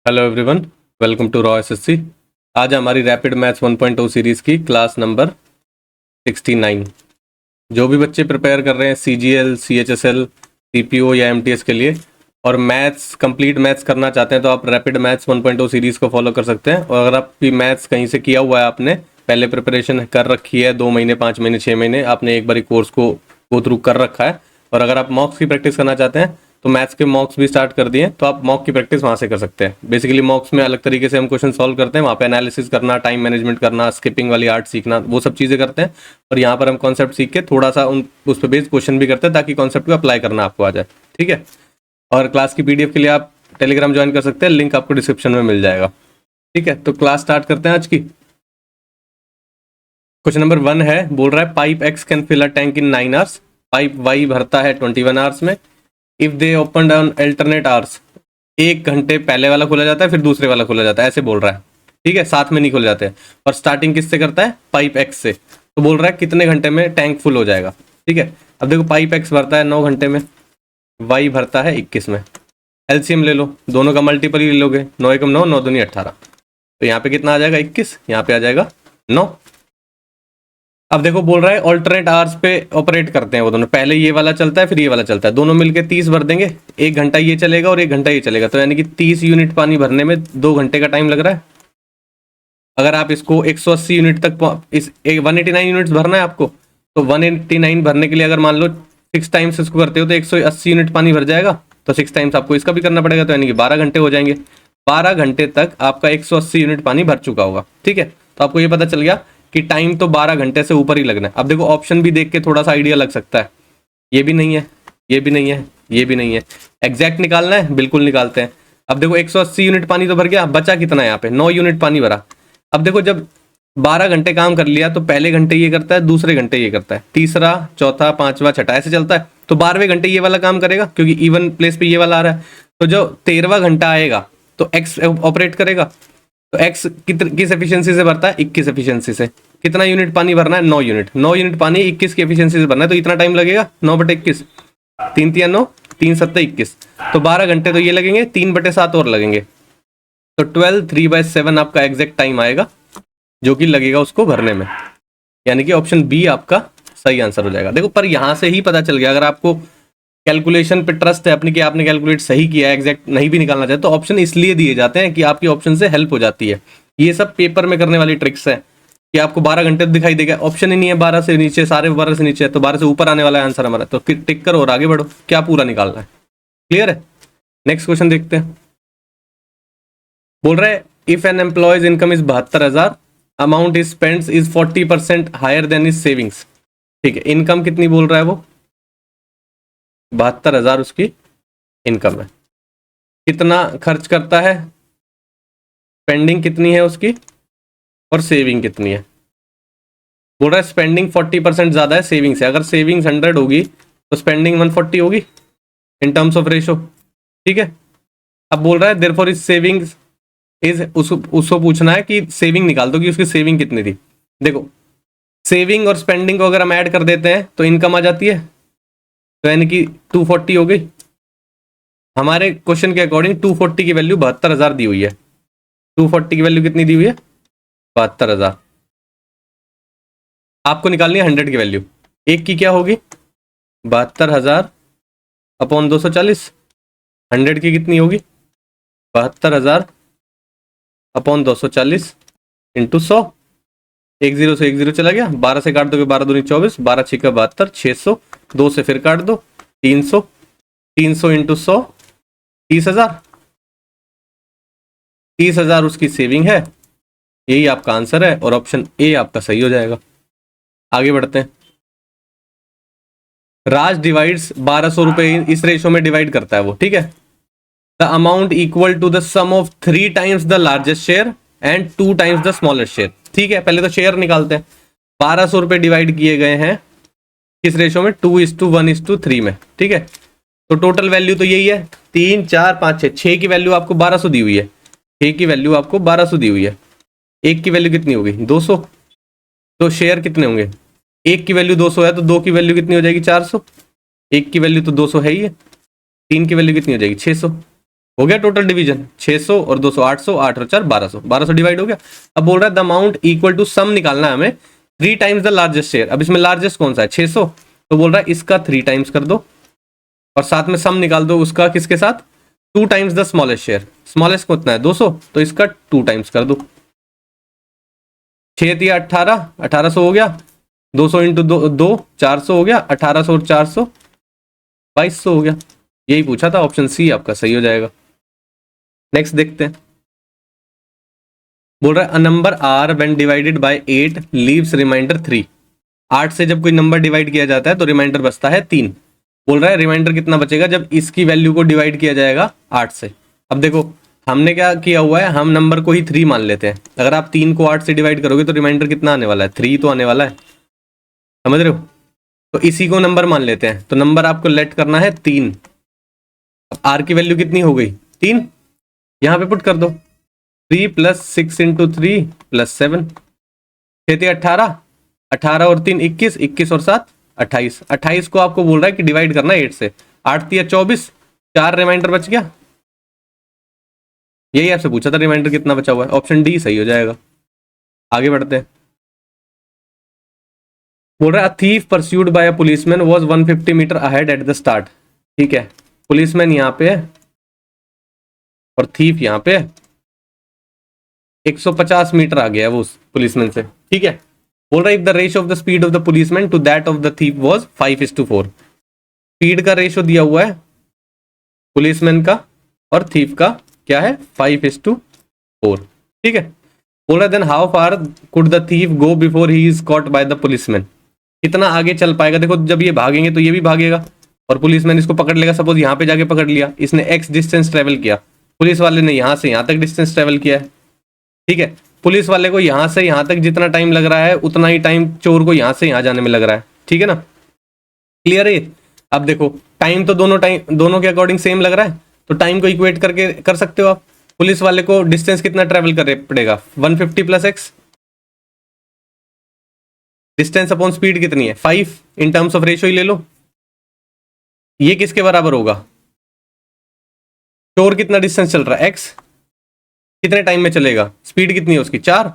Hello everyone, welcome to raw SSC. आज हमारी rapid maths 1.0 series की क्लास नंबर 69। जो भी बच्चे प्रिपेयर कर रहे हैं सीजीएल, सीएचएसएल, सीपीओ या एमटीएस के लिए और मैथ्स कंप्लीट मैथ्स करना चाहते हैं तो आप रैपिड मैथ्स 1.0 सीरीज़ को फॉलो कर सकते हैं। और अगर आपकी मैथ्स कहीं से किया हुआ है, आपने पहले प्रिपरेशन कर रखी है 2 महीने, 5 महीने, 6 महीने, आपने एक बार कोर्स को गो थ्रू कर रखा है और अगर आप मॉक्स की प्रैक्टिस करना चाहते हैं तो मैथ्स के मॉक्स भी स्टार्ट कर दिए, तो आप मॉक की प्रैक्टिस वहाँ से कर सकते हैं। बेसिकली मॉक्स में अलग तरीके से हम क्वेश्चन सॉल्व करते हैं, वहाँ पे एनालिसिस करना, टाइम मैनेजमेंट करना, स्किपिंग वाली आर्ट सीखना, वो सब चीज़ें करते हैं। और यहाँ पर हम कॉन्सेप्ट सीख के थोड़ा सा उस पर बेस्ड क्वेश्चन भी करते हैं ताकि कॉन्सेप्ट को अप्लाई करना आपको आ जाए। ठीक है। और क्लास की पीडीएफ के लिए आप टेलीग्राम ज्वाइन कर सकते हैं, लिंक आपको डिस्क्रिप्शन में मिल जाएगा। ठीक है, तो क्लास स्टार्ट करते हैं आज की। क्वेश्चन नंबर 1 है, बोल रहा है pipe X can fill a tank in 9 hours. Pipe Y भरता है 21 आवर्स में। If they open on alternate hours, 1 घंटे पहले वाला खोला जाता है फिर दूसरे वाला खोला जाता है, ऐसे बोल रहा है। ठीक है, साथ में नहीं खोले जाते हैं। और स्टार्टिंग किससे करता है? पाइप एक्स से। तो बोल रहा है कितने घंटे में टैंक फुल हो जाएगा। ठीक है, अब देखो पाइप एक्स भरता है 9 घंटे में, वाई भरता है 21 में। एलसीएम ले लो, दोनों का मल्टीपल ही ले लोगे, 9 एकम 9, 9 दूनी 18। तो यहाँ पे कितना आ जाएगा? 21, यहाँ पे आ जाएगा 9। अब देखो बोल रहा है ऑल्टरनेट आवर्स पे ऑपरेट करते हैं वो दोनों, पहले ये वाला चलता है फिर ये वाला चलता है, दोनों मिलके 30 भर देंगे। 1 घंटा ये चलेगा और 1 घंटा ये चलेगा, तो यानी कि 30 यूनिट पानी भरने में 2 घंटे का टाइम लग रहा है। अगर आप इसको 180 यूनिट तक 189 यूनिट्स भरना है आपको, तो 189 भरने के लिए अगर मान लो 6 टाइम्स इसको करते हो तो 180 यूनिट पानी भर जाएगा। तो 6 टाइम्स आपको इसका भी करना पड़ेगा, तो यानी कि 12 घंटे हो जाएंगे। 12 घंटे तक आपका 180 यूनिट पानी भर चुका होगा। ठीक है, तो आपको ये पता चल गया कि टाइम तो 12 घंटे से ऊपर ही लगना है। अब देखो ऑप्शन भी देख के थोड़ा सा आइडिया लग सकता है, ये भी नहीं है, ये भी नहीं है, ये भी नहीं है। एग्जैक्ट निकालना है, बिल्कुल निकालते हैं। अब देखो 180 यूनिट पानी तो भर गया, बचा कितना है? यहाँ पे 9 यूनिट पानी भरा। अब देखो जब 12 घंटे काम कर लिया तो पहले घंटे ये करता है, दूसरे घंटे ये करता है, तीसरा, चौथा, पांचवा, छठा, ऐसे चलता है। तो 12वें घंटे ये वाला काम करेगा क्योंकि इवन प्लेस पे ये वाला आ रहा है। तो जो 13वां घंटा आएगा तो एक्स ऑपरेट करेगा। तो एक्स किस एफिशिएंसी से भरता है? 21 एफिशिएंसी से। कितना यूनिट पानी भरना है? 9 यूनिट। 9 यूनिट पानी 21 की एफिशिएंसी से भरना है, तो इतना टाइम लगेगा। 9/21, 3 तिया 9, 3 7 21, तो 12 घंटे तो ये लगेंगे, 3/7 और लगेंगे। तो 12 3/7 आपका एग्जैक्ट टाइम आएगा जो कि लगेगा उसको भरने में, यानी कि ऑप्शन बी आपका सही आंसर हो जाएगा। देखो पर यहां से ही पता चल गया, अगर आपको कैलकुलेशन पे ट्रस्ट है अपनी कि आपने कैलकुलेट सही किया है, एग्जैक्ट नहीं भी निकालना चाहे तो ऑप्शन इसलिए दिए जाते हैं कि आपकी ऑप्शन से हेल्प हो जाती है। ये सब पेपर में करने वाली ट्रिक्स है कि आपको 12 घंटे दिखाई देगा, ऑप्शन ही नहीं है 12 से नीचे, सारे 12 से नीचे है, तो 12 से ऊपर आने वाला है आंसर हमारा, तो टिक करो और आगे बढ़ो, क्या पूरा निकालना है। क्लियर है? नेक्स्ट क्वेश्चन देखते हैं। बोल रहा है if N employees income is 72,000, amount is spends is 40% higher than is savings. ठीक है, इनकम कितनी बोल रहा है वो? 72,000 उसकी इनकम है। कितना खर्च करता है? स्पेंडिंग कितनी है उसकी और सेविंग कितनी है? बोल रहा है स्पेंडिंग 40% ज्यादा है सेविंग से। अगर सेविंग्स 100 होगी तो स्पेंडिंग 140 होगी इन टर्म्स ऑफ रेशो। ठीक है, अब बोल रहा है देयरफॉर इज सेविंग्स इज, उसको पूछना है कि सेविंग निकाल दो कि उसकी सेविंग कितनी थी। देखो सेविंग और स्पेंडिंग को अगर हम ऐड कर देते हैं तो इनकम आ जाती है, तो यानी कि 240 हो गई। हमारे क्वेश्चन के अकॉर्डिंग 240 की वैल्यू 72,000 दी हुई है। 240 की वैल्यू कितनी दी हुई है? 72,000। आपको निकालनी है 100 की वैल्यू। एक की क्या होगी? 72,000 अपॉन 240। 100 की कितनी होगी? 72,000 अपॉन 240 इंटू 100। 10 से 10 चला गया, 12 से काट दोगे 12 दूनी 24, 12 छिका 72, 600, 2 से फिर काट दो 300, 300 इंटू 100, 30,000। 30,000 उसकी सेविंग है, यही आपका आंसर है और ऑप्शन ए आपका सही हो जाएगा। आगे बढ़ते हैं। राज डिवाइड्स 1200 रुपए इस रेशो में डिवाइड करता है वो। ठीक है, the amount equal to the sum of 3 times the largest share and 2 times the smallest share. ठीक है, पहले तो शेयर निकालते हैं। 1200 रुपए डिवाइड किए गए हैं किस रेशो में? 2:1:3 में। ठीक है, तो टोटल वैल्यू तो यही है, 3 4 5 6, 6 की वैल्यू आपको 1200 दी हुई है। 6 की वैल्यू आपको 1200 दी हुई है। एक की वैल्यू कितनी होगी? 200। तो शेयर कितने होंगे? एक की वैल्यू 200 है तो 2 की वैल्यू कितनी हो जाएगी? 400। एक की वैल्यू तो 200 है ही है, 3 की वैल्यू कितनी हो जाएगी? 600। हो गया टोटल डिवीजन 600 और 200 800, 8 और 4 1200, 1200 डिवाइड हो गया। अब बोल रहा है the amount equal to some निकालना है हमें 3 टाइम्स द लार्जेस्ट शेयर। अब इसमें लार्जेस्ट कौन सा है 600, तो बोल रहा है इसका 3 टाइम्स कर दो और साथ में सम निकाल दो उसका किसके साथ 2 times the smallest share. Smallest कितना है 200, तो इसका 2 टाइम्स कर दो। 6 दिया 18, 1800 हो गया, 200 इंटू 2 400 हो गया, 1800 और 400 2200 हो गया। यही पूछा था, ऑप्शन सी आपका सही हो जाएगा। नेक्स्ट देखते हैं, बोल रहा है a number R when divided by 8 leaves remainder 3। 8 से जब कोई नंबर डिवाइड किया जाता है तो रिमाइंडर बचता है 3। बोल रहा है रिमाइंडर कितना बचेगा जब इसकी वैल्यू को डिवाइड किया जाएगा 8 से। अब देखो हमने क्या किया हुआ है, हम नंबर को ही 3 मान लेते हैं। अगर आप 3 को 8 से डिवाइड करोगे तो रिमाइंडर कितना आने वाला है 3 तो आने वाला है, समझ रहे हो। तो इसी को नंबर मान लेते हैं, तो नंबर आपको लेट करना है 3। अब आर की वैल्यू कितनी हो गई 3, यहां पे पुट कर दो 3 + 6 × 3 + 7, 6 18, 18 और 3 21, 21 और 7 28, 28 को आपको बोल रहा है कि डिवाइड करना है 8 से। 8 × 24, 4 रिमाइंडर बच गया। यही आपसे पूछा था रिमाइंडर कितना बचा हुआ है, ऑप्शन डी सही हो जाएगा। आगे बढ़ते हैं, बोल रहा है thief pursued by a policeman was 150 metre ahead at the start. ठीक है, पुलिसमैन यहाँ पे है और थीफ यहाँ पे है, 150 मीटर आ गया है वो पुलिसमैन से। ठीक है, बोल रहा है if the ratio of the speed of the policeman to that of the thief was 5:4। Speed का रेशियो दिया हुआ है पुलिसमैन का और थीफ का क्या है 5:4। ठीक है, बोल रहा है then how far could the thief go before he is caught by the policeman. कितना आगे चल पाएगा, देखो जब ये भागेंगे तो ये भी भागेगा और पुलिसमैन इसको पकड़ लेगा। सपोज यहाँ पे जाके पकड़ लिया, इसने एक्स डिस्टेंस ट्रेवल किया, पुलिस वाले ने यहाँ से यहाँ तक डिस्टेंस ट्रेवल किया है। ठीक है, पुलिस वाले को यहाँ से यहाँ तक जितना टाइम लग रहा है उतना ही टाइम चोर को यहाँ से यहाँ जाने में लग रहा है। ठीक है ना, क्लियर है। अब देखो टाइम तो दोनों के अकॉर्डिंग सेम लग रहा है, तो टाइम को इक्वेट करके कर सकते हो आप। पुलिस वाले को डिस्टेंस कितना ट्रेवल करना पड़ेगा 150 + x, डिस्टेंस अपॉन स्पीड कितनी है 5, इन टर्म्स ऑफ रेशियो ही ले लो। ये किसके बराबर होगा, चोर कितना डिस्टेंस चल रहा है x, कितने टाइम में चलेगा, स्पीड कितनी है उसकी 4,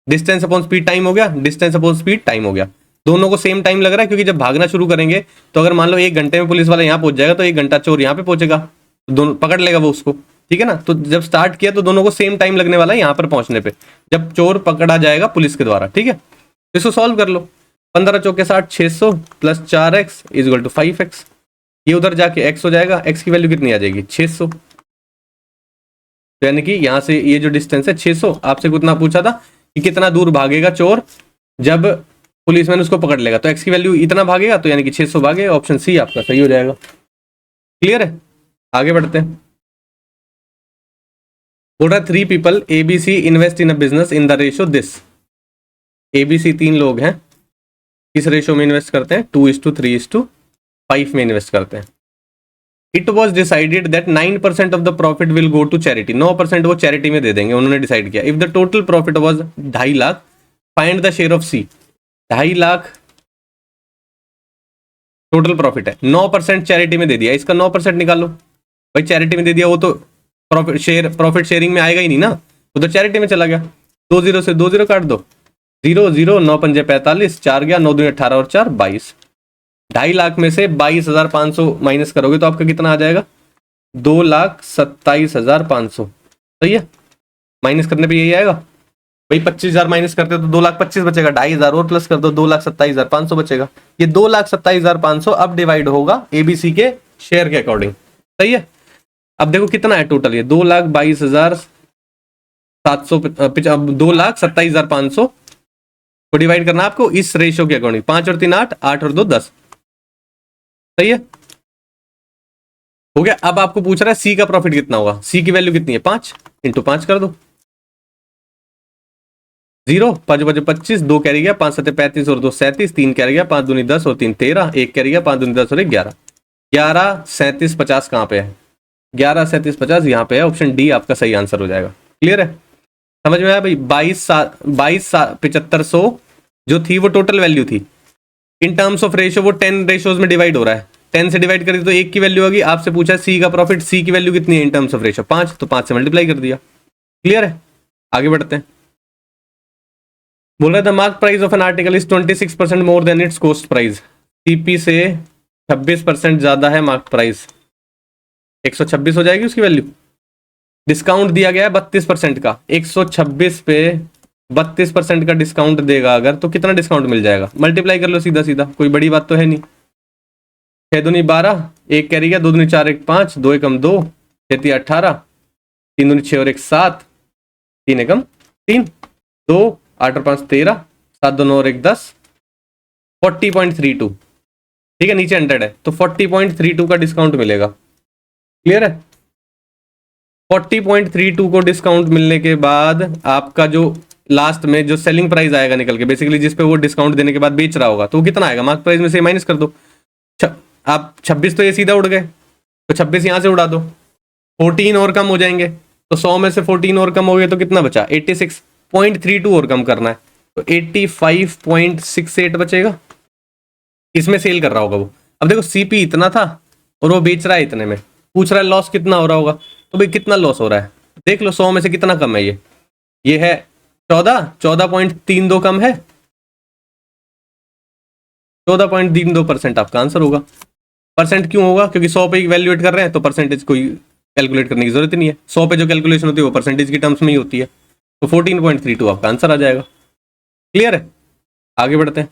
डिस्टेंस अपॉन स्पीड टाइम हो गया, डिस्टेंस अपॉन स्पीड टाइम हो गया। दोनों को सेम टाइम लग रहा है क्योंकि जब भागना शुरू करेंगे तो अगर मान लो 1 घंटे में पुलिस वाला यहाँ पहुंच जाएगा तो 1 घंटा चोर यहाँ पे पहुंचेगा, तो दोनों पकड़ लेगा वो उसको। ठीक है ना, तो जब स्टार्ट किया तो दोनों को सेम टाइम लगने वाला है यहाँ पर पहुंचने पे, जब चोर पकड़ा जाएगा पुलिस के द्वारा। ठीक है, इसको सॉल्व कर लो, 15 चौके 60, 600 + 4x = 5x। ये उधर जाके x हो जाएगा, x की वैल्यू कितनी आ जाएगी 600। तो यानी कि यहाँ से ये जो डिस्टेंस है 600, आपसे कितना पूछा था कि कितना दूर भागेगा चोर जब पुलिसमैन उसको पकड़ लेगा, तो x की वैल्यू इतना भागेगा, तो यानी कि 600 भागेगा। ऑप्शन सी आपका सही हो जाएगा। क्लियर है, आगे बढ़ते हैं। बोल रहा है 3 people ABC invest in a business in the ratio this. ABC 3 लोग हैं, किस रेशियो में इन्वेस्ट करते हैं 2:3:5 में इन्वेस्ट करते हैं। It was decided that 9% of the profit will go to charity. 9% वो चैरिटी में दे देंगे, उन्होंने डिसाइड किया। If the total profit was 2.5 lakh, find the share of C. 2.5 lakh total profit है, 9% चैरिटी में दे दिया, इसका 9% निकालो भाई। चैरिटी में दे दिया वो तो प्रॉफिट शेयरिंग में आएगा ही नहीं ना, वो तो चैरिटी में चला गया। 2 0 से 2 0 काट दो, 0 0, 9 पंजे 45, 4 गया, 9 दूनी 18 और 4 22। 2.5 लाख में से 22,500 माइनस करोगे तो आपका कितना आ जाएगा 2,27,500। सही है, माइनस करने पे यही आएगा भाई। 25,000 माइनस करते हो तो 2,25,000 बचेगा, 2,500 और प्लस कर दो 2,27,500 बचेगा। ये 2,27,500 अब डिवाइड होगा एबीसी के शेयर के अकॉर्डिंग। सही है, अब देखो कितना है टोटल, ये 2,22,700, 2,27,500 को डिवाइड करना आपको इस रेशियो के अकॉर्डिंग। 5 और 3 8, 8 और 2 10। सही है, हो गया। अब आपको पूछ रहा है सी का प्रॉफिट कितना होगा, सी की वैल्यू कितनी है 5 × 5 कर दो, 0 5 बजे 25, 2 कैरी गया, 5 7 35 और 2 37, 3 कैरी गया, 5 दूनी 10 और 3 13, 1 कैरी गया, 5 दूनी 10 और 1 11, 11 37 50 कहाँ पे है, 11 37 50 यहाँ पे है। ऑप्शन डी आपका सही आंसर हो जाएगा। क्लियर है, समझ में आया भाई। 22,75,100 जो थी वो टोटल वैल्यू थी। इन टर्म्स ऑफ रेशियो वो 10 रेशियोज में डिवाइड हो रहा है, 10 से डिवाइड कर दिया तो 1 की वैल्यू आ गई। आपसे पूछा सी का प्रॉफिट, सी की वैल्यू कितनी है इन टर्म्स ऑफ रेशियो 5, तो 5 से मल्टीप्लाई कर दिया। क्लियर है, आगे बढ़ते हैं। बोल रहा था mark price of an article is 26% more than it's cost price. CP से 26% ज्यादा है मार्क प्राइस, 126 हो जाएगी उसकी वैल्यू। डिस्काउंट दिया गया है 32% का, 126 पे 32% का डिस्काउंट देगा अगर, तो कितना डिस्काउंट मिल जाएगा? मल्टीप्लाई कर लो सीधा सीधा, कोई बड़ी बात तो है नहीं। 6 दूनी 12, 1 कैरी गया, 2 दूनी 4, 1 5, 2 एकम 2, 6 3 18, 3 दूनी 6 और 1 7, 3 एकम 3, 2 8 और 5 13, 7 2 9 और 1 10, 40.32। ठीक है, नीचे 100 है तो 40.32 का डिस्काउंट मिलेगा। क्लियर है, 40.32 को डिस्काउंट मिलने के बाद आपका जो लास्ट में जो सेलिंग प्राइस आएगा निकल के, बेसिकली जिस पे वो डिस्काउंट देने के बाद बेच रहा होगा, तो वो कितना आएगा? मार्क प्राइस में से माइनस कर दो। आप 26 तो ये सीधा उड़ गए, तो 26 यहां से उड़ा दो, 14 और कम हो जाएंगे, तो 100 में से 14 और कम हो गए तो कितना बचा? 86.32 और कम करना है, तो 85.68 बचेगा। इसमें सेल कर रहा होगा वो। अब देखो सीपी इतना था और वो बेच रहा है इतने में, पूछ रहा है लॉस कितना हो रहा होगा, तो भाई कितना लॉस हो रहा है देख लो, 100 में से कितना कम है? ये है 14.32 कम है, 14.32% आपका आंसर होगा। परसेंट क्यों होगा? क्योंकि 100 पे इवैल्यूएट कर रहे हैं तो परसेंटेज कोई कैलकुलेट करने की जरूरत नहीं है, 100 पे जो कैलकुलेशन होती है वो परसेंटेज की टर्म्स में ही होती है, तो 14.32 आपका आंसर आ जाएगा। क्लियर है, आगे बढ़ते हैं।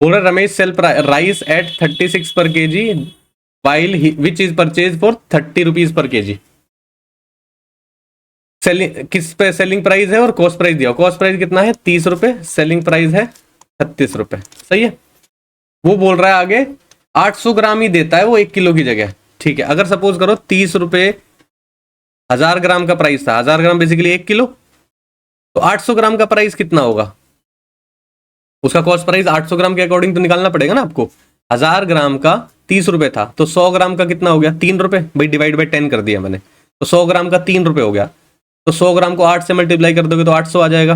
बोल रहा रमेश सेल राइस एट 36 पर KG while which is purchased for 30 rupees per KG. Selling किस पे सेलिंग प्राइस है और कॉस्ट प्राइस दिया, कॉस्ट प्राइस कितना है? 30 रुपए, सेलिंग प्राइस है 36 रुपए। सही है, वो बोल रहा है आगे 800 ग्राम ही देता है वो 1 किलो की जगह। ठीक है, अगर सपोज करो 30 रुपए 1000 ग्राम का प्राइस था, 1000 ग्राम बेसिकली 1 किलो, तो 800 ग्राम का प्राइस कितना होगा? उसका कॉस्ट प्राइस 800 ग्राम के अकॉर्डिंग तो निकालना पड़ेगा ना आपको। 1000 ग्राम का 30 रुपए था, तो 100 ग्राम का कितना हो गया? 3 रुपए, भाई डिवाइड बाई 10 कर दिया मैंने, तो 100 ग्राम का 3 रुपए हो गया, तो 100 ग्राम को 8 से मल्टीप्लाई कर दोगे तो 800 आ जाएगा,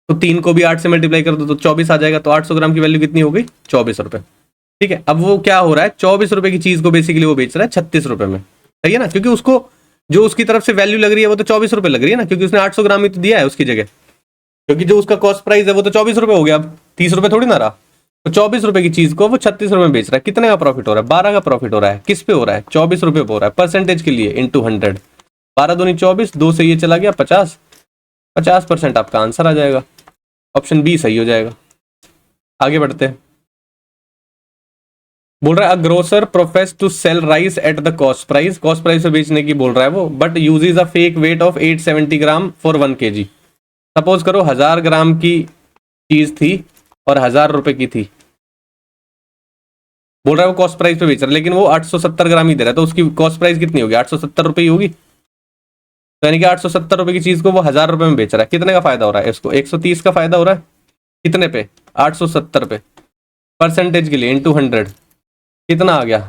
तो 3 को भी 8 से मल्टीप्लाई कर दो तो 24 आ जाएगा, तो 800 ग्राम की वैल्यू कितनी हो गई? 24 रुपए। ठीक है, अब वो क्या हो रहा है, 24 रुपए की चीज को बेसिकली वो बेच रहा है 36 रुपए में। सही है ना, क्योंकि उसको जो उसकी तरफ से वैल्यू लग रही है वो तो 24 रुपए लग रही है ना, क्योंकि उसने 800 ग्राम ही तो दिया है उसकी जगह, क्योंकि जो उसका कॉस्ट प्राइस है वो तो 24 रुपए हो गया, अब 30 रुपए थोड़ी ना रहा, तो 24 रुपए की चीज को वो 36 रुपए में बेच रहा है। कितने का प्रॉफिट हो रहा है? 12 का प्रॉफिट हो रहा है। किस पे हो रहा है? 24 रुपए पे हो रहा है। परसेंटेज के लिए इंटू 100, 12 दूनी 24, 2 से ये चला गया 50, 50% आपका आंसर आ जाएगा, ऑप्शन बी सही हो जाएगा। आगे बढ़ते हैं। बोल रहा है a grocer professes to sell rice at the cost price, cost price पे बेचने की बोल रहा है वो, but uses a fake weight of 870 gram for 1 kg। Suppose करो 1000 ग्राम की चीज थी और 1000 रुपए की थी, बोल रहा है वो कॉस्ट प्राइस पे बेच रहा है, लेकिन वो 870 ग्राम ही दे रहा है, तो उसकी कॉस्ट प्राइस कितनी होगी? 870 रुपए ही होगी, तो यानी कि 870 रुपए की चीज को वो 1000 रुपए में बेच रहा है। कितने का फायदा हो रहा है इसको? 130 का फायदा हो रहा है। कितने पे? 870 पे। परसेंटेज के लिए इंटू 100 कितना आ गया?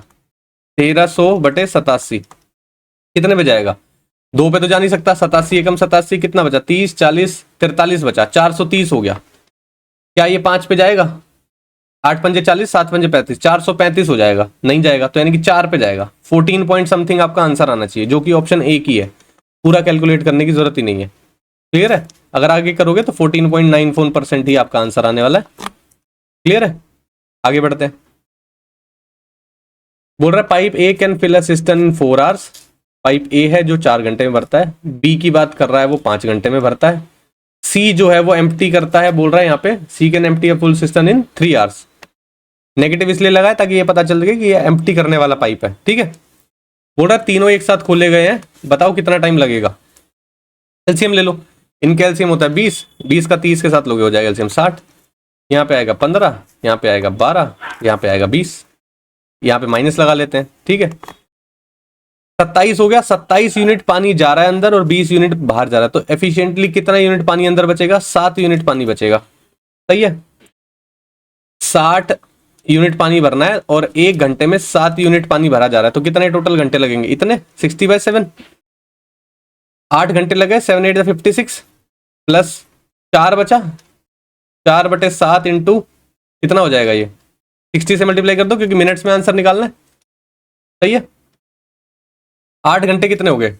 1300/87। कितने पे जाएगा? 2 पे तो जा नहीं सकता, 87 एकम 87 कितना बचा? 30 40 43 बचा, 430 हो गया। क्या ये 5 पे जाएगा? 8 पंजे 40, 7 पंजे 35, 435 हो जाएगा? नहीं जाएगा, तो यानी कि 4 पे जाएगा। 14 पॉइंट समथिंग आपका आंसर आना चाहिए, जो कि ऑप्शन ए की है। पूरा कैलकुलेट करने की जरूरत ही नहीं है। क्लियर है, अगर आगे करोगे तो 14.94% ही आपका आंसर आने वाला है। क्लियर है, आगे बढ़ते हैं। बोल रहा है pipe A can fill a system in 4 hours. Pipe A है जो 4 घंटे में भरता है, बी की बात कर रहा है वो 5 घंटे में भरता है, सी जो है वो एम्प्टी करता है, बोल रहा है यहाँ पे she can empty a full system in 3 hours. Negative इसलिए लगाया ताकि ये पता चल सके कि ये एम्प्टी करने वाला पाइप है। ठीक है, बोल रहा है तीनों एक साथ खोले गए हैं, बताओ कितना टाइम लगेगा। एलसीएम ले लो, इनका एलसीएम होता है 20, 20 का 30 के साथ लोगे हो जाएगा एलसीएम 60, यहाँ पे आएगा 15, यहाँ पे आएगा 12, यहाँ पे आएगा 20, यहाँ पे माइनस लगा लेते हैं। ठीक है, 27 हो गया, 27 यूनिट पानी जा रहा है अंदर और 20 यूनिट बाहर जा रहा है, तो एफिशिएंटली कितना यूनिट पानी अंदर बचेगा? 7 यूनिट पानी बचेगा। सही है, 60 यूनिट पानी भरना है और 1 घंटे में 7 यूनिट पानी भरा जा रहा है, तो कितने टोटल घंटे लगेंगे? इतने 60/7, 8 घंटे लगे, 7 8 56 प्लस 4 बचा, 4/7 इंटू कितना हो जाएगा ये 60 से मल्टीप्लाई कर दो क्योंकि मिनट्स में आंसर निकालना है। सही है। 8 घंटे कितने हो गए?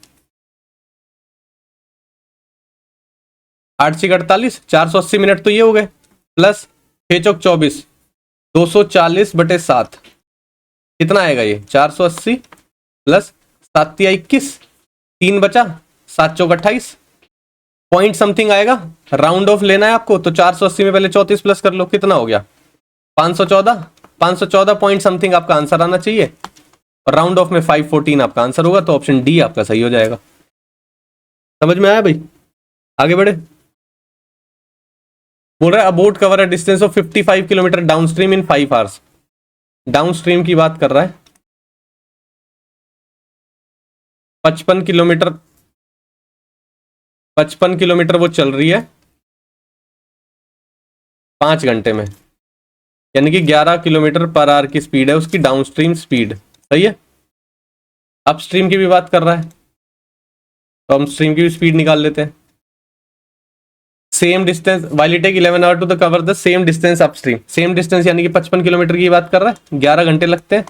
8 6 48, 480 मिनट तो ये हो गए, प्लस 6 चौक 24, 240/7 कितना आएगा ये? 480 प्लस 7 तिया 21, 3 बचा, 7 चौक 28, पॉइंट समथिंग आएगा। राउंड ऑफ लेना है आपको तो 480 में पहले 34 प्लस कर लो, कितना हो गया? 514, 514 पॉइंट समथिंग आपका आंसर आना चाहिए, और राउंड ऑफ में 514 आपका आंसर होगा, तो ऑप्शन डी आपका सही हो जाएगा। समझ में आया भाई? आगे बढ़े। बोल रहा है अ boat cover a distance of 55 kilometre down stream in 5 hours. Down stream की बात कर रहा है। 55 किलोमीटर, 55 किलोमीटर वो चल रही है 5 घंटे में, यानी कि 11 किलोमीटर पर आवर की स्पीड है उसकी डाउन स्ट्रीम स्पीड। सही है। अप स्ट्रीम की भी बात कर रहा है, तो हम स्ट्रीम की भी स्पीड निकाल लेते हैं। Same distance while it take 11 hour to the cover the same distance upstream. Same distance यानी कि 55 किलोमीटर की बात कर रहा है, 11 घंटे लगते हैं,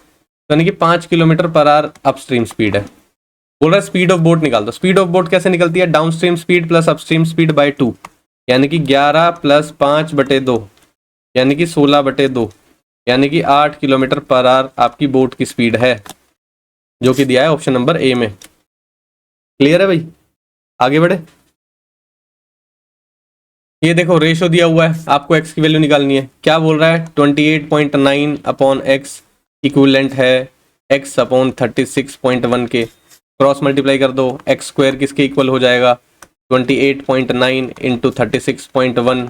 यानी कि 5 kilometre per hour upstream speed है। बोल रहा है स्पीड ऑफ बोट निकाल दो। स्पीड ऑफ बोट कैसे निकलती है? Down stream speed plus upstream speed bye 2, यानी कि 11 प्लस 5/2, यानी कि 16/2, यानी कि 8 किलोमीटर पर आवर आपकी बोट की स्पीड है, जो कि दिया है ऑप्शन नंबर ए में। क्लियर है भाई? आगे बढ़े। ये देखो रेशो दिया हुआ है, आपको x की वैल्यू निकालनी है। क्या बोल रहा है? 28.9/x इक्विवेलेंट है x/36.1 के। क्रॉस मल्टीप्लाई कर दो, x² किसके इक्वल हो जाएगा? 28.9 इंटू 36.1,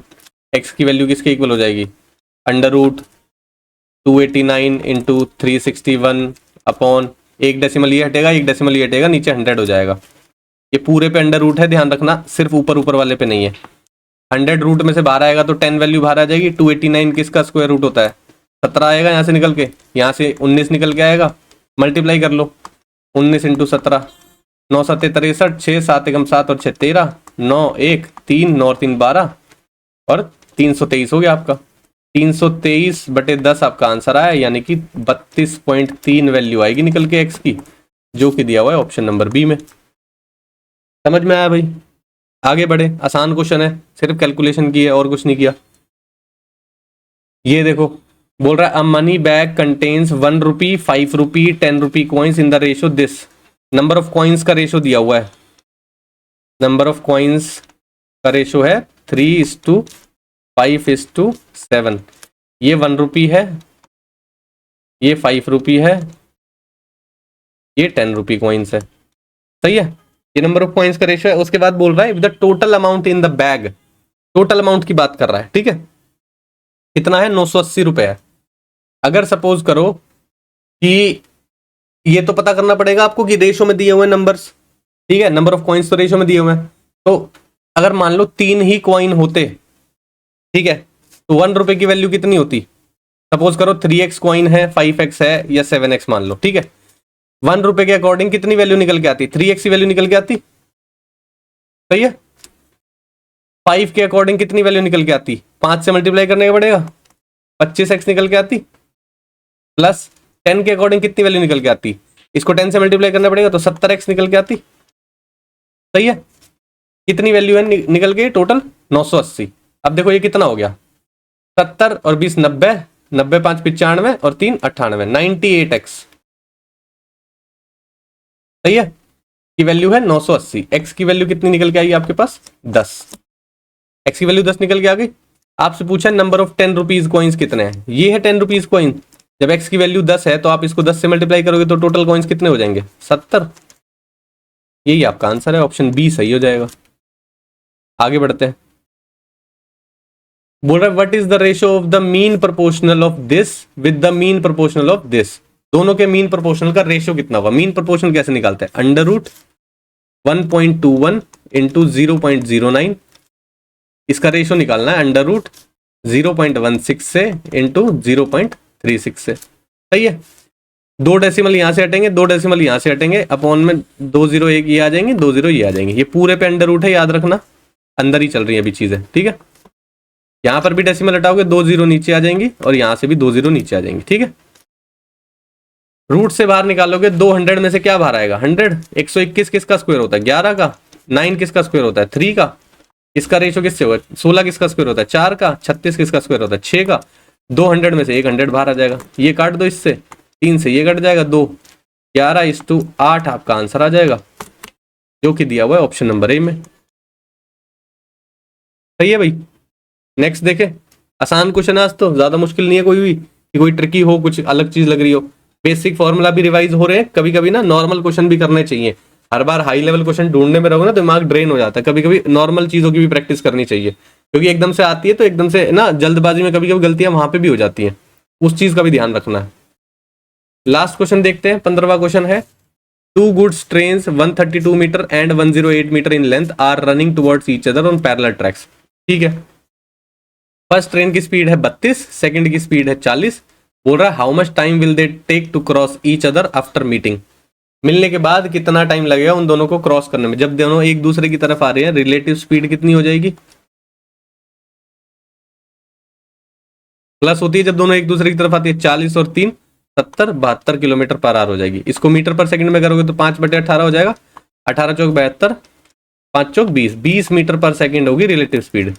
x की वैल्यू किसके इक्वल हो जाएगी? √289 इंटू 361 अपॉन, एक डेसिमल ये हटेगा, एक डेसिमल ये हटेगा, नीचे 100 हो जाएगा। ये पूरे पे अंडर रूट है, ध्यान रखना, सिर्फ ऊपर ऊपर वाले पे नहीं है। 100 रूट में से बाहर आएगा तो 10 वैल्यू बाहर आ जाएगी। 289 किसका स्क्वायर रूट होता है? 17 आएगा यहाँ से निकल के, यहाँ से 19 निकल के आएगा, मल्टीप्लाई कर लो 19 इंटू 17, 9 7 63, 6 7 1 7 और 6 13, 9 1 3, 9 3 12 और 323 हो गया आपका। 323/10 आपका आंसर आया, यानी कि 32.3 वैल्यू आएगी निकल के एक्स की, जो कि दिया हुआ है ऑप्शन नंबर बी में। समझ में आया भाई? आगे बढ़े। आसान क्वेश्चन है, सिर्फ कैलकुलेशन की है और कुछ नहीं किया। ये देखो बोल रहा है a money bag contains 1 rupee, 5 rupee, 10 rupee coins in the ratio this. Number of coins का रेशो दिया हुआ है, नंबर ऑफ कॉइन्स का रेशो है 3:5:7। ये 1 रुपी है, ये 5 रुपी है, ये 10 रुपी कॉइन्स है। सही है। ये नंबर ऑफ कॉइन्स का रेशो है। उसके बाद बोल रहा है the total amount in the bag, total amount की बात कर रहा है। ठीक है, कितना है? 980 रुपए है। अगर सपोज करो कि ये तो पता करना पड़ेगा आपको कि रेशो में दिए हुए नंबर्स, ठीक है, नंबर ऑफ कॉइन्स तो रेशो में दिए हुए हैं। तो अगर मान लो 3 ही कॉइन होते, ठीक है, तो 1 रुपए की वैल्यू कितनी होती? सपोज करो 3x कॉइन है, 5x है या 7x मान लो, ठीक है। 1 रुपए के अकॉर्डिंग कितनी वैल्यू निकल के आती? 3x की वैल्यू निकल के आती। सही है। 5 के अकॉर्डिंग कितनी वैल्यू निकल के आती? 5 से मल्टीप्लाई करने का पड़ेगा, 25x निकल के आती। प्लस 10 के अकॉर्डिंग कितनी वैल्यू निकल के आती? इसको 10 से मल्टीप्लाई करना पड़ेगा तो 70x निकल के आती। सही है। कितनी वैल्यू है निकल के? टोटल 980। अब देखो ये कितना हो गया? 70 और 20 90, 90 5 95 और 3 98, 98x। सही है। की वैल्यू है 980। x की वैल्यू कितनी निकल के आई आपके पास? 10। x की वैल्यू 10 निकल के आ गई। आपसे पूछा नंबर ऑफ 10 रुपीज कॉइन्स कितने हैं? ये है 10 रुपीज कॉइन। जब x की वैल्यू 10 है तो आप इसको 10 से मल्टीप्लाई करोगे तो टोटल कॉइन्स कितने हो जाएंगे? 70। यही आपका आंसर है, ऑप्शन बी सही हो जाएगा। आगे बढ़ते हैं। बोल रहा है what is the ratio of the mean proportional of this with the mean proportional of this. दोनों के मीन प्रोपोर्शनल का रेशियो कितना हुआ? मीन प्रोपोर्शनल कैसे निकालते हैं? अंडर रूट 1.21 इंटू 0.09, इसका रेशियो निकालना है अंडर रूट 0.16 से इंटू 0.36 से। सही है। 2 डेसिमल यहां से हटेंगे, 2 डेसिमल यहां से हटेंगे, अपॉन में 2 0 1 ये आ जाएंगे, 2 0 ये आ जाएंगे। ये पूरे पे अंडर रूट है, याद रखना, अंदर ही चल रही है अभी चीजें। ठीक है। यहाँ पर भी डेसिमल हटाओगे 2 जीरो नीचे आ जाएंगी और यहाँ से भी 2 जीरो नीचे आ जाएंगी, ठीक है। रूट से बाहर निकालोगे 200 में से क्या बाहर आएगा 100। 121 किसका स्क्वायर होता है 11 का। 9 किसका स्क्वायर होता है 3 का। इसका रेशो किससे होगा 16 किसका स्क्वायर होता है 4 का। 36 किसका स्क्वायर होता है 6 का। 200 में से 100 बाहर आ जाएगा, ये काट दो इससे, 3 से ये कट जाएगा 2, 11:8 आपका आंसर आ जाएगा, जो कि दिया हुआ है ऑप्शन नंबर ए में। सही है भाई। नेक्स्ट देखे, आसान क्वेश्चन आज तो, ज्यादा मुश्किल नहीं है कोई भी कि कोई ट्रिकी हो, कुछ अलग चीज लग रही हो। बेसिक फॉर्मूला भी रिवाइज हो रहे हैं, कभी कभी ना नॉर्मल क्वेश्चन भी करने चाहिए। हर बार हाई लेवल क्वेश्चन ढूंढने में रहो ना तो दिमाग ड्रेन हो जाता है, कभी कभी नॉर्मल चीजों की भी प्रैक्टिस करनी चाहिए, क्योंकि एकदम से आती है तो एकदम से ना जल्दबाजी में कभी कभी गलतियां वहां पे भी हो जाती हैं, उस चीज का भी ध्यान रखना है। लास्ट क्वेश्चन देखते हैं, 15वां क्वेश्चन है, 2 goods trains 132 metre and 108 metre in length are running towards each other on parallel tracks. ठीक है, फर्स्ट ट्रेन की स्पीड है 32, सेकंड की स्पीड है 40। बोल रहा है how much time will they take to cross each other after meeting. मिलने के बाद कितना टाइम लगेगा उन दोनों को क्रॉस करने में। जब दोनों एक दूसरे की तरफ आ रहे हैं रिलेटिव स्पीड कितनी हो जाएगी, प्लस होती है जब दोनों एक दूसरे की तरफ आती है, 40 और 3 70, 72 किलोमीटर पर आवर हो जाएगी। इसको मीटर पर सेकंड में करोगे तो 5/18 हो जाएगा, 18 चौक 72, 5 चौक 20, 20 मीटर पर सेकंड होगी रिलेटिव स्पीड।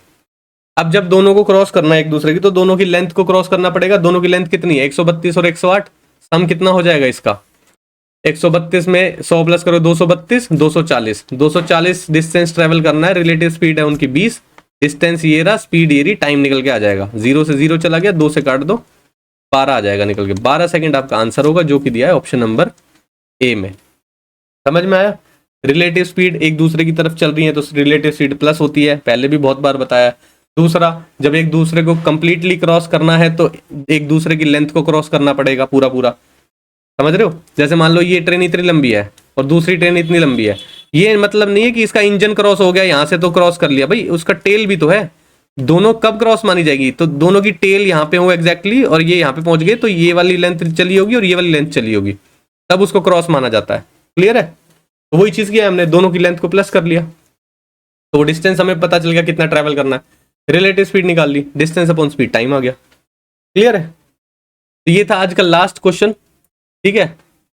अब जब दोनों को क्रॉस करना है एक दूसरे की तो दोनों की लेंथ को क्रॉस करना पड़ेगा। दोनों की लेंथ कितनी है 132 और 108, सम कितना हो जाएगा इसका, 132 में 100 प्लस करो 232, 240, 240 डिस्टेंस ट्रेवल करना है, रिलेटिव स्पीड है उनकी 20, डिस्टेंस ये रहा, स्पीड ये रही, टाइम निकल के आ जाएगा, 0 से 0 चला गया, 2 से काट दो 12 आ जाएगा निकल के, 12 सेकंड आपका आंसर होगा, जो कि दिया है ऑप्शन नंबर ए में। समझ में आया। रिलेटिव स्पीड एक दूसरे की तरफ चल रही है तो रिलेटिव स्पीड प्लस होती है, पहले भी बहुत बार बताया। दूसरा, जब एक दूसरे को कंप्लीटली क्रॉस करना है तो एक दूसरे की लेंथ को क्रॉस करना पड़ेगा पूरा पूरा, समझ रहे हो। जैसे मान लो ये ट्रेन इतनी लंबी है और दूसरी ट्रेन इतनी लंबी है, ये मतलब नहीं है कि इसका इंजन क्रॉस हो गया यहां से तो क्रॉस कर लिया, भाई उसका टेल भी तो है। दोनों कब क्रॉस मानी जाएगी, तो दोनों की टेल यहाँ पे हो एग्जैक्टली और ये यहाँ पे पहुंच गए तो ये वाली लेंथ चली होगी और ये वाली लेंथ चली होगी, तब उसको क्रॉस माना जाता है। क्लियर है। तो वही चीज किया हमने, दोनों की लेंथ को प्लस कर लिया तो डिस्टेंस हमें पता चल गया कितना ट्रैवल करना है, रिलेटिव स्पीड निकाल ली, डिस्टेंस अपॉन स्पीड टाइम आ गया। क्लियर है। तो ये था आज का लास्ट क्वेश्चन। ठीक है,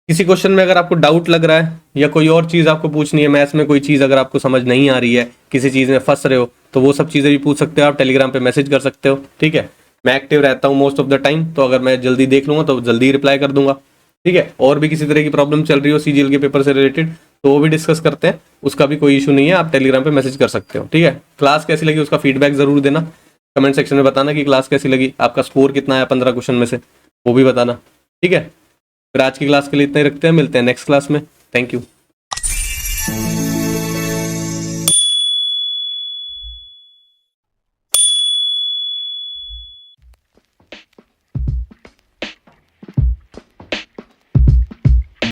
किसी क्वेश्चन में अगर आपको डाउट लग रहा है या कोई और चीज आपको पूछनी है, मैथ्स में कोई चीज अगर आपको समझ नहीं आ रही है, किसी चीज में फंस रहे हो, तो वो सब चीजें भी पूछ सकते हो आप, टेलीग्राम पे मैसेज कर सकते हो। ठीक है, मैं एक्टिव रहता हूँ मोस्ट ऑफ द टाइम, तो अगर मैं जल्दी देख लूंगा तो जल्दी रिप्लाई कर दूंगा। ठीक है, और भी किसी तरह की प्रॉब्लम चल रही हो सीजीएल के पेपर से रिलेटेड तो वो भी डिस्कस करते हैं, उसका भी कोई इशू नहीं है, आप टेलीग्राम पे मैसेज कर सकते हो। ठीक है, क्लास कैसी लगी उसका फीडबैक जरूर देना, कमेंट सेक्शन में बताना कि क्लास कैसी लगी, आपका स्कोर कितना है 15 क्वेश्चन में से, वो भी बताना। ठीक है, फिर आज की क्लास के लिए इतना ही रखते हैं, मिलते हैं नेक्स्ट क्लास में। Thank you.